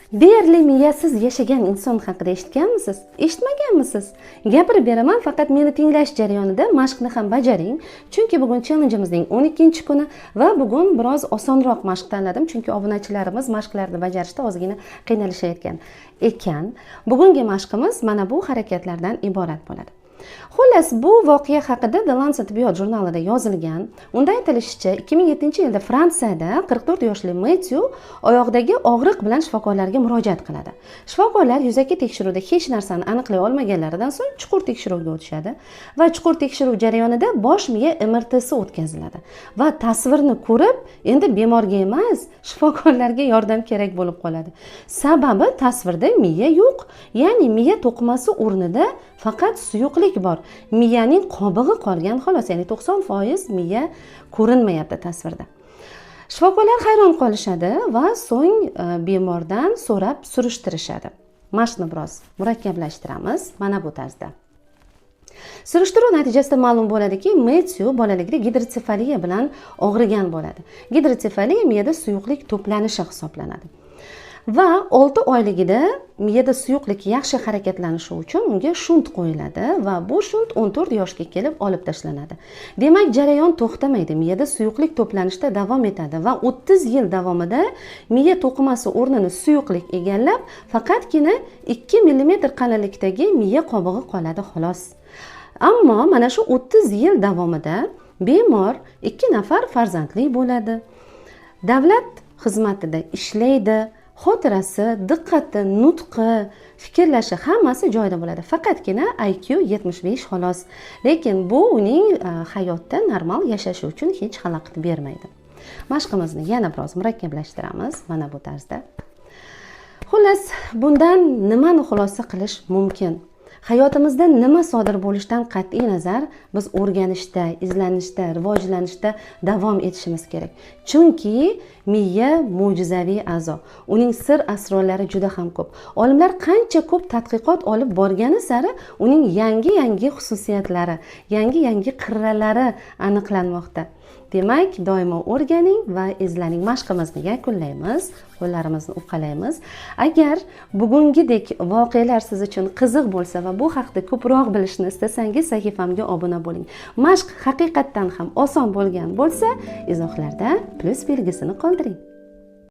Deyarli miyasiz yashagan inson haqida eshitganmisiz? Eshitmaganmisiz? Gapirib beraman, faqat meni tinglash jarayonida mashqni ham bajaring. Chunki bugun challengeimizning 12-kuni va bugun biroz osonroq mashq tanladim, chunki obunachilarimiz mashqlarni bajarishda ozgina qiynalishayotgan ekan. Bugungi mashqimiz mana bu harakatlardan iborat bo'ladi. Xullas, bu voqea haqida The Lancet tibbiyot jurnalida yozilgan. Unda aytilishicha, 2007-yilda Fransiyada 44 yoshli Matthew oyog'idagi og'riq bilan shifokorlarga murojaat qiladi. Shifokorlar yuzaki tekshiruvda hech narsani aniqlay olmaganlaridan so'ng chuqur tekshiruvga o'tishadi va chuqur tekshiruv jarayonida bosh miya MRTsi o'tkaziladi va tasvirni ko'rib, endi bemorga emas, shifokorlarga yordam kerak bo'lib qoladi. Sababi tasvirda miya yo'q, ya'ni miya to'qimasi o'rnida faqat suyuqlik bor. Miyaning qobig'i qolgan xolos, ya'ni 90% miya ko'rinmayapti tasvirda. Shifokorlar hayron qolishadi va so'ng bemordan so'rab surishtirishadi. Mashqni biroz murakkablashtiramiz mana bu tarzda. Surishtiruv natijasida ma'lum bo'ladiki, Matthew bolaligida gidrotsefaliya bilan og'rigan bo'ladi. Gidrotsefaliya miyada suyuqlik to'planishi hisoblanadi. Va 6 oyligida miyada suyuqlik yaxshi harakatlanishi uchun unga shunt qo'yiladi va bu shunt 14 yoshga kelib olib tashlanadi. Demak, jarayon to'xtamaydi. Miyada suyuqlik to'planishda davom etadi va 30 yil davomida miya to'qimasi o'rnini suyuqlik egallab, faqatgina 2 mm qalinlikdagi miya qobig'i qoladi xolos. Ammo mana shu 30 yil davomida bemor 2 nafar farzandli bo'ladi. Davlat xizmatida ishlaydi. Xotirasi, diqqati, nutqi, fikrlashi hammasi joyida bo'ladi. Faqatgina IQ 75 xolos. Lekin bu uning hayotda normal yashashi uchun hech xalaqit bermaydi. Mashqimizni yana biroz murakkablashtiramiz mana bu tarzda. Xullas, bundan nimani xulosa qilish mumkin? Hayotimizda nima sodir bo'lishidan qat'iy nazar biz o'rganishda, izlanishda, rivojlanishda davom etishimiz kerak. Chunki miya mo'jizaviy a'zo. Uning sir asrorlari juda ham ko'p. Olimlar qancha ko'p tadqiqot olib borgani sari uning yangi xususiyatlari, yangi qirralari aniqlanmoqda. Demak, doimo o'rganing va izlaning. Mashqimizni yakunlaymiz, qo'llarimizni uqalaymiz. Agar bugungidek voqealar siz uchun qiziq bo'lsa va bu haqda ko'proq bilishni istasangiz, sahifamga obuna bo'ling. Mashq haqiqatdan ham oson bo'lgan bo'lsa, izohlarda plus belgisini qoldiring.